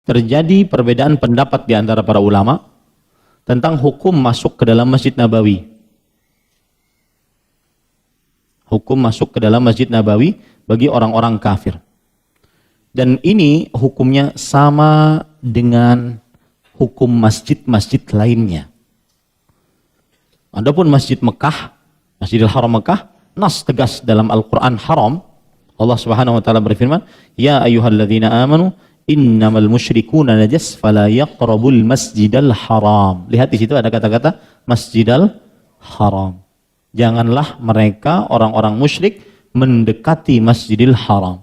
terjadi perbedaan pendapat di antara para ulama tentang hukum masuk ke dalam Masjid Nabawi. Hukum masuk ke dalam Masjid Nabawi bagi orang-orang kafir. Dan ini hukumnya sama dengan hukum masjid-masjid lainnya. Adapun Masjid Mekah, Masjidil Haram Mekah, nas tegas dalam Al-Quran haram. Allah Subhanahu wa taala berfirman, "Ya ayyuhalladzina amanu innamal musyrikuuna najas fala yaqrabul masjidal haram." Lihat di situ ada kata-kata Masjidal Haram. Janganlah mereka orang-orang musyrik mendekati Masjidil Haram.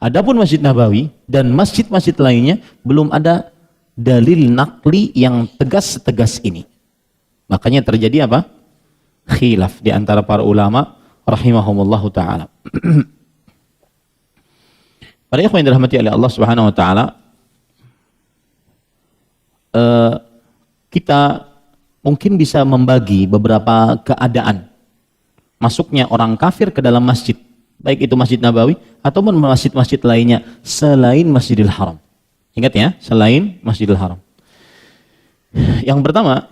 Adapun Masjid Nabawi dan masjid-masjid lainnya belum ada dalil nakli yang tegas setegas ini. Makanya terjadi apa? Khilaf di antara para ulama rahimahumullahu taala. Para ikhwan yang dirahmati oleh Allah Subhanahu wa taala, kita mungkin bisa membagi beberapa keadaan masuknya orang kafir ke dalam masjid, baik itu Masjid Nabawi ataupun masjid-masjid lainnya selain Masjidil Haram. Ingat ya, selain Masjidil Haram. Yang pertama,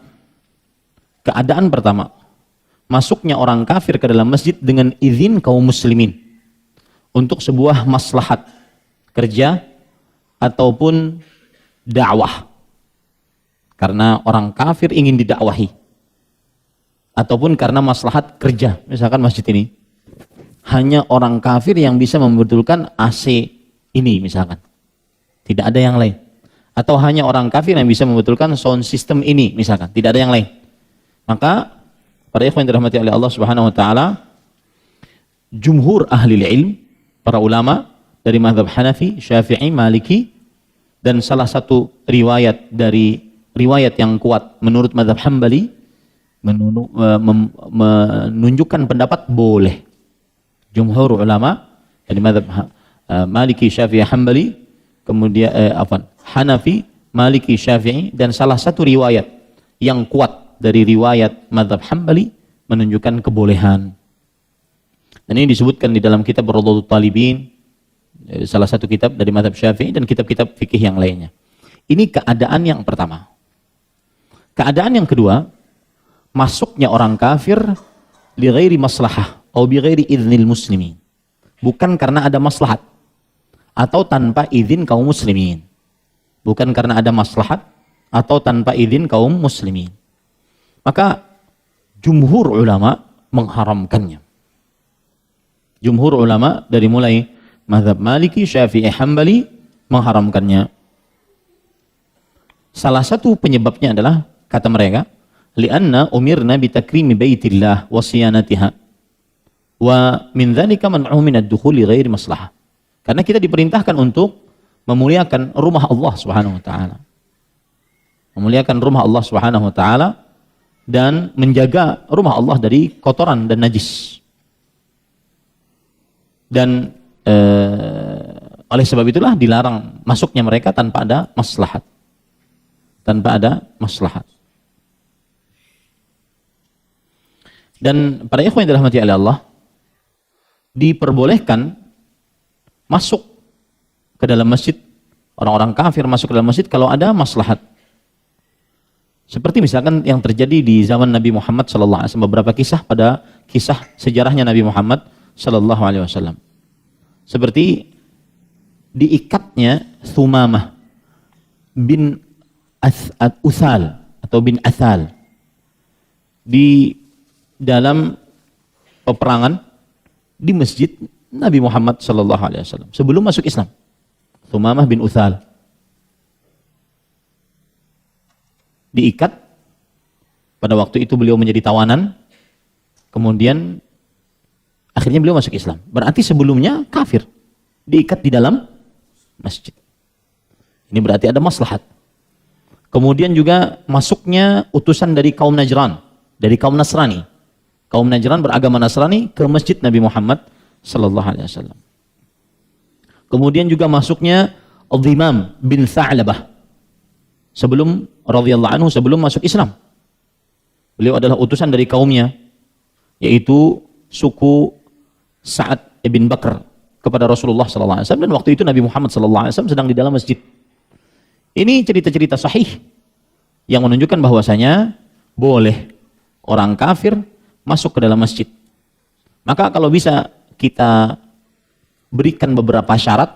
keadaan pertama, masuknya orang kafir ke dalam masjid dengan izin kaum muslimin untuk sebuah maslahat kerja ataupun dakwah. Karena orang kafir ingin didakwahi. Ataupun karena maslahat kerja. Misalkan masjid ini hanya orang kafir yang bisa membetulkan AC ini misalkan. Tidak ada yang lain. Atau hanya orang kafir yang bisa membetulkan sound system ini misalkan. Tidak ada yang lain. Maka para ikhwan yang dirahmati oleh Allah Subhanahu wa taala, jumhur ahli ilm, para ulama dari mazhab Hanafi, Syafi'i, Maliki, dan salah satu riwayat riwayat yang kuat menurut mazhab Hambali menunjukkan pendapat boleh. Jumhur ulama dari mazhab Maliki, Syafi'i, Hambali, kemudian Hanafi, Maliki, Syafi'i, dan salah satu riwayat yang kuat dari riwayat mazhab Hambali menunjukkan kebolehan. Dan ini disebutkan di dalam kitab Rawdatul Talibin, salah satu kitab dari mazhab Syafi'i, dan kitab-kitab fikih yang lainnya. Ini keadaan yang pertama. Keadaan yang kedua, masuknya orang kafir li ghairi maslahah atau bi ghairi idznil muslimin. Bukan karena ada maslahat atau tanpa izin kaum muslimin. Bukan karena ada maslahat atau tanpa izin kaum muslimin. Maka jumhur ulama mengharamkannya. Jumhur ulama dari mulai mazhab Maliki, Syafi'i, Hambali mengharamkannya. Salah satu penyebabnya adalah, kata mereka, li'anna umirna bitakrimi baitillah wa siyanatiha wa min dzalika man'u min ad-dukhuli ghairi maslahah. Karena kita diperintahkan untuk memuliakan rumah Allah Subhanahu wa taala. Memuliakan rumah Allah Subhanahu wa taala dan menjaga rumah Allah dari kotoran dan najis. Dan oleh sebab itulah dilarang masuknya mereka tanpa ada maslahat. Tanpa ada maslahat. Dan para ikhwan yang dirahmati oleh Allah, diperbolehkan masuk ke dalam masjid, orang-orang kafir masuk ke dalam masjid kalau ada maslahat. Seperti misalkan yang terjadi di zaman Nabi Muhammad sallallahu alaihi wasallam, beberapa kisah pada kisah sejarahnya Nabi Muhammad sallallahu alaihi wasallam. Seperti diikatnya Thumamah bin Uthal atau bin Athal di dalam peperangan di masjid Nabi Muhammad sallallahu alaihi wasallam sebelum masuk Islam. Thumamah bin Uthal diikat, pada waktu itu beliau menjadi tawanan, kemudian akhirnya beliau masuk Islam. Berarti sebelumnya kafir, diikat di dalam masjid. Ini berarti ada maslahat. Kemudian juga masuknya utusan dari kaum Najran, dari kaum Nasrani. Kaum Najran beragama Nasrani ke masjid Nabi Muhammad sallallahu alaihi wasallam. Kemudian juga masuknya Al-Dhimam bin Tha'labah sebelum radhiyallahu anhu, sebelum masuk Islam. Beliau adalah utusan dari kaumnya, yaitu suku Sa'ad ibn Bakr kepada Rasulullah sallallahu alaihi wasallam, dan waktu itu Nabi Muhammad sallallahu alaihi wasallam sedang di dalam masjid. Ini cerita-cerita sahih yang menunjukkan bahwasanya boleh orang kafir masuk ke dalam masjid. Maka kalau bisa kita berikan beberapa syarat,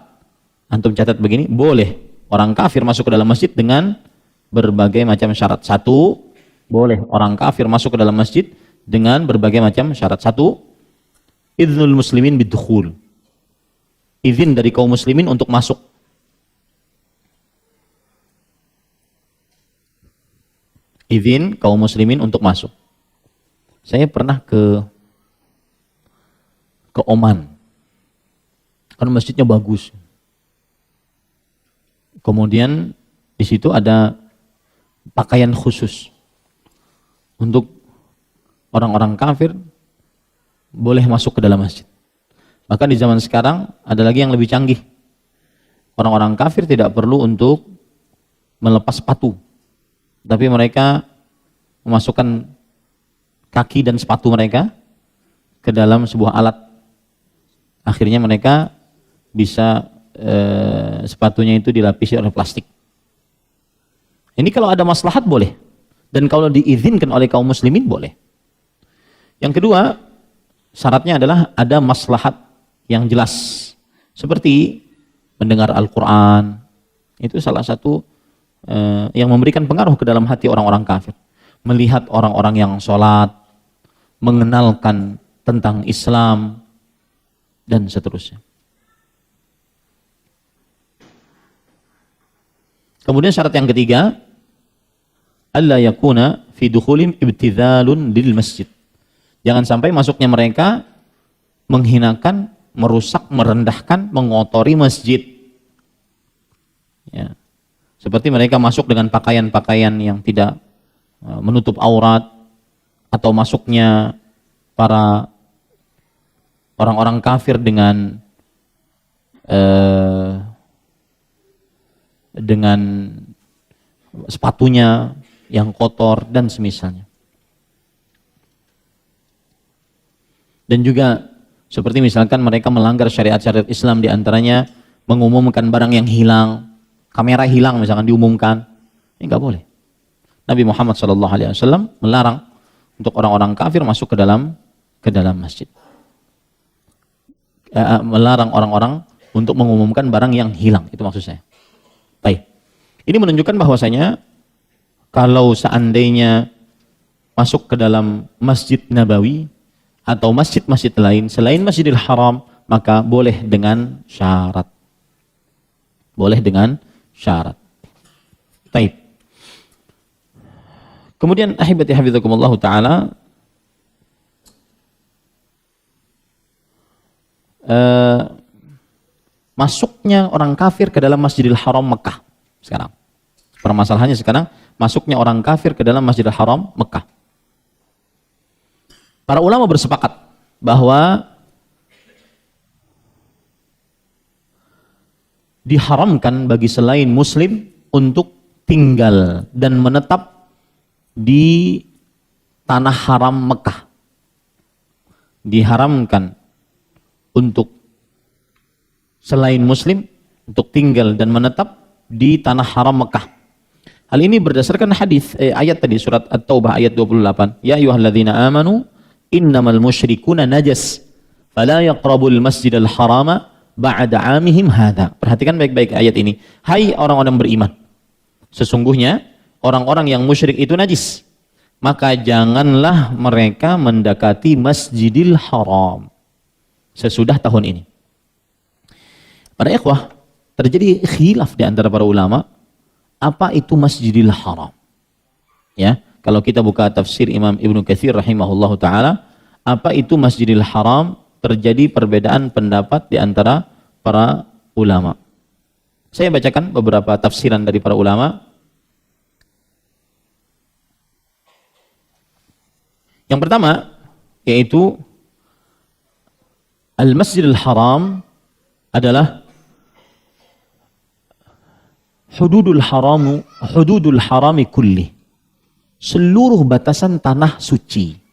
antum catat begini, boleh orang kafir masuk ke dalam masjid dengan berbagai macam syarat. Satu, boleh orang kafir masuk ke dalam masjid dengan berbagai macam syarat. Satu, idznul muslimin bidukhul. Izin dari kaum muslimin untuk masuk. Izin kaum muslimin untuk masuk. Saya pernah ke Oman. Kan masjidnya bagus. Kemudian di situ ada pakaian khusus untuk orang-orang kafir boleh masuk ke dalam masjid. Bahkan di zaman sekarang ada lagi yang lebih canggih. Orang-orang kafir tidak perlu untuk melepas sepatu, tapi mereka memasukkan kaki dan sepatu mereka ke dalam sebuah alat. Akhirnya mereka bisa sepatunya itu dilapisi oleh plastik. Ini kalau ada maslahat boleh, dan kalau diizinkan oleh kaum muslimin boleh. Yang kedua, syaratnya adalah ada maslahat yang jelas, seperti mendengar Al-Quran. Itu salah satu yang memberikan pengaruh ke dalam hati orang-orang kafir. Melihat orang-orang yang sholat, mengenalkan tentang Islam, dan seterusnya. Kemudian syarat yang ketiga, alla yakuna fi dukhulim ibtidhalun lil masjid. Jangan sampai masuknya mereka menghinakan, merusak, merendahkan, mengotori masjid. Ya. Seperti mereka masuk dengan pakaian-pakaian yang tidak menutup aurat, atau masuknya para orang-orang kafir dengan sepatunya yang kotor dan semisalnya. Dan juga seperti misalkan mereka melanggar syariat-syariat Islam, diantaranya mengumumkan barang yang hilang, kamera hilang misalkan diumumkan, ini nggak boleh. Nabi Muhammad SAW melarang untuk orang-orang kafir masuk ke dalam masjid. Melarang orang-orang untuk mengumumkan barang yang hilang, itu maksud saya. Baik. Ini menunjukkan bahwasanya kalau seandainya masuk ke dalam Masjid Nabawi atau masjid-masjid lain selain Masjidil Haram, maka boleh dengan syarat. Boleh dengan syarat. Baik. Kemudian ahibati hafizakumullah taala, masuknya orang kafir ke dalam Masjidil Haram Mekah sekarang. Permasalahannya sekarang masuknya orang kafir ke dalam Masjidil Haram Mekah. Para ulama bersepakat bahwa diharamkan bagi selain muslim untuk tinggal dan menetap di tanah haram Mekah. Diharamkan untuk selain muslim untuk tinggal dan menetap di tanah haram Mekah. Hal ini berdasarkan hadis ayat tadi, surat At-Taubah ayat 28. Ya ayyuhalladzina amanu innamal musyrikuna najas fala yaqrabul masjidal harama ba'da 'amihim hadza. Perhatikan baik-baik ayat ini. Hai orang-orang beriman, sesungguhnya orang-orang yang musyrik itu najis, maka janganlah mereka mendekati Masjidil Haram sesudah tahun ini. Para ikhwah, terjadi khilaf di antara para ulama, apa itu Masjidil Haram? Ya, kalau kita buka tafsir Imam Ibnu Katsir rahimahullahu taala, apa itu Masjidil Haram? Terjadi perbedaan pendapat di antara para ulama. Saya bacakan beberapa tafsiran dari para ulama. Yang pertama yaitu Al-Masjidil Haram adalah hududul harami kulli, seluruh batasan tanah suci.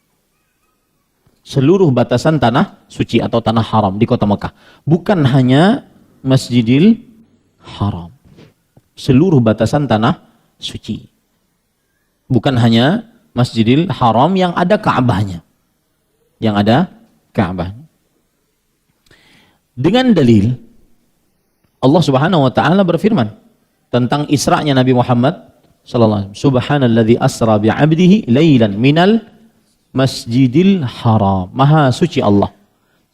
Seluruh batasan tanah suci atau tanah haram di kota Mekah, bukan hanya Masjidil Haram. seluruh batasan tanah suci. Bukan hanya Masjidil Haram yang ada Ka'bahnya. Yang ada Ka'bahnya. Dengan dalil Allah Subhanahu wa taala berfirman tentang Isra'nya Nabi Muhammad sallallahu alaihi wasallam. Subhanalladzi asra bi 'abdihi lailan minal Masjidil Haram. Maha suci Allah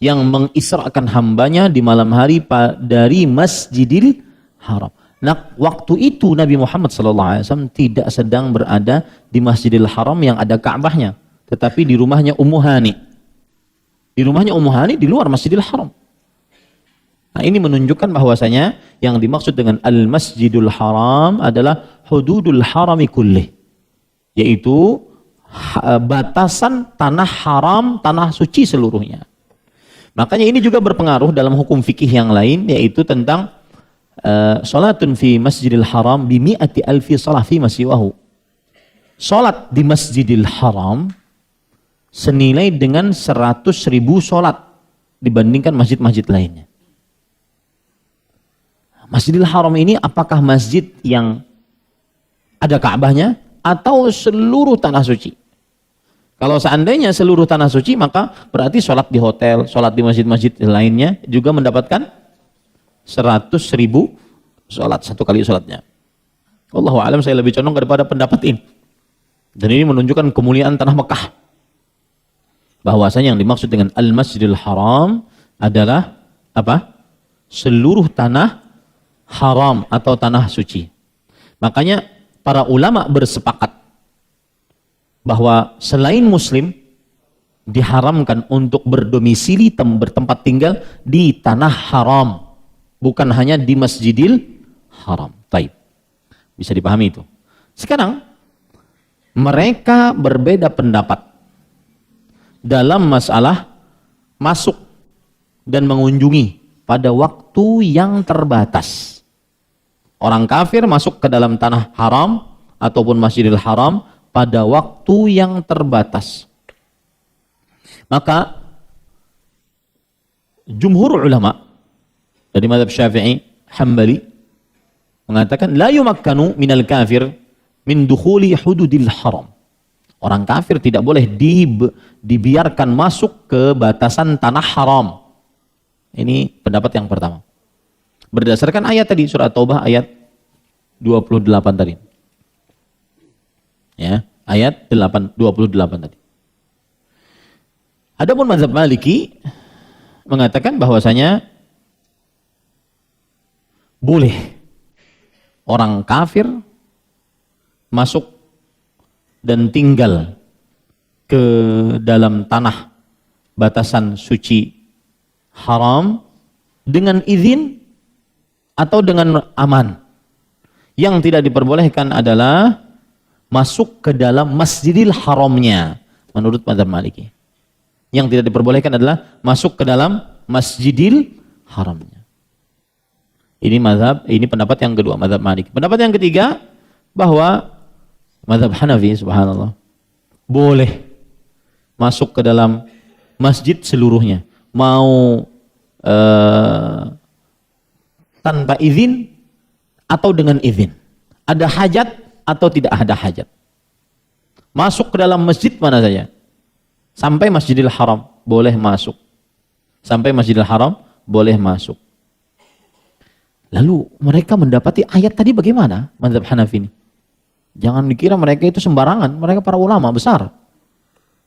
yang mengisrakan hambanya di malam hari dari Masjidil Haram. Nah, waktu itu Nabi Muhammad SAW tidak sedang berada di Masjidil Haram yang ada Ka'bahnya, tetapi di rumahnya Ummu Hani. Di rumahnya Ummu Hani di luar Masjidil Haram. Nah, ini menunjukkan bahwasanya yang dimaksud dengan Al-Masjidul Haram adalah hududul harami kullih, yaitu batasan tanah haram, tanah suci seluruhnya. Makanya ini juga berpengaruh dalam hukum fikih yang lain, yaitu tentang salatun fi Masjidil Haram bi mi'ati alfi salah fi masiwahu. Salat di Masjidil Haram senilai dengan 100.000 salat dibandingkan masjid-masjid lainnya. Masjidil Haram ini apakah masjid yang ada Ka'bahnya atau seluruh tanah suci? Kalau seandainya seluruh tanah suci, maka berarti sholat di hotel, sholat di masjid-masjid lainnya juga mendapatkan 100.000 sholat, satu kali sholatnya. Wallahu a'lam, saya lebih condong daripada pendapat ini. Dan ini menunjukkan kemuliaan tanah Mekah. Bahwasanya yang dimaksud dengan Al-Masjidil Haram adalah apa? Seluruh tanah haram atau tanah suci. Makanya para ulama bersepakat bahwa selain muslim diharamkan untuk berdomisili bertempat tinggal di tanah haram, bukan hanya di Masjidil Haram. Taib. Bisa dipahami itu. Sekarang mereka berbeda pendapat dalam masalah masuk dan mengunjungi pada waktu yang terbatas. Orang kafir masuk ke dalam tanah haram ataupun Masjidil Haram pada waktu yang terbatas. Maka jumhur ulama dari mazhab Syafi'i, Hambali mengatakan la yumakkanu minal kafir min dukhuli hududil haram. Orang kafir tidak boleh dibiarkan masuk ke batasan tanah haram. Ini pendapat yang pertama. Berdasarkan ayat tadi, surah Taubah ayat 28 tadi. Ya, ayat 28 tadi. Adapun mazhab Maliki mengatakan bahwasanya boleh orang kafir masuk dan tinggal ke dalam tanah batasan suci haram dengan izin atau dengan aman. Yang tidak diperbolehkan adalah masuk ke dalam Masjidil Haramnya menurut mazhab Maliki. Yang tidak diperbolehkan adalah masuk ke dalam Masjidil Haramnya. Ini pendapat yang kedua, mazhab Maliki. Pendapat yang ketiga, bahwa mazhab Hanafi, subhanallah, boleh masuk ke dalam masjid seluruhnya, mau tanpa izin atau dengan izin, ada hajat atau tidak ada hajat, masuk ke dalam masjid mana saja, sampai Masjidil Haram boleh masuk, sampai Masjidil Haram boleh masuk. Lalu mereka mendapati ayat tadi bagaimana mazhab Hanafi ini? Jangan dikira mereka itu sembarangan, mereka para ulama besar.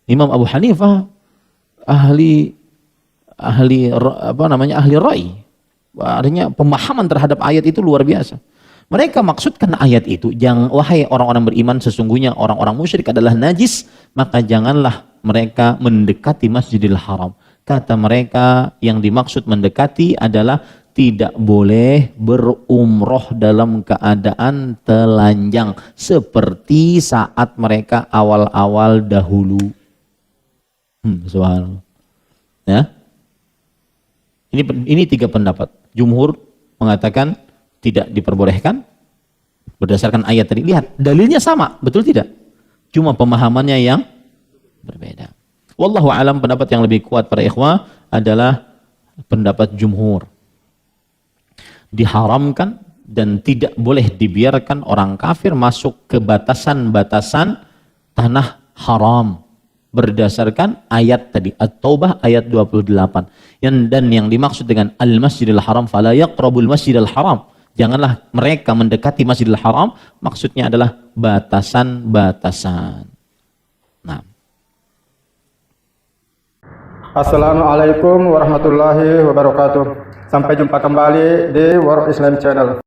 Imam Abu Hanifah ahli ra'i. Artinya pemahaman terhadap ayat itu luar biasa. Mereka maksudkan ayat itu, wahai orang-orang beriman, sesungguhnya orang-orang musyrik adalah najis, maka janganlah mereka mendekati Masjidil Haram. Kata mereka yang dimaksud mendekati adalah tidak boleh berumroh dalam keadaan telanjang seperti saat mereka awal-awal dahulu. Subhanallah. Ya. Ini tiga pendapat. Jumhur mengatakan tidak diperbolehkan berdasarkan ayat tadi. Lihat, dalilnya sama, betul tidak? Cuma pemahamannya yang berbeda. Wallahu alam, pendapat yang lebih kuat para ikhwah adalah pendapat jumhur. Diharamkan dan tidak boleh dibiarkan orang kafir masuk ke batasan-batasan tanah haram berdasarkan ayat tadi At-Taubah ayat 28. Dan yang dimaksud dengan Al-Masjidil Haram fala yaqrabul Masjidil Haram, janganlah mereka mendekati Masjidil Haram, maksudnya adalah batasan-batasan. Nah. Assalamualaikum warahmatullahi wabarakatuh. Sampai jumpa kembali di World Islam Channel.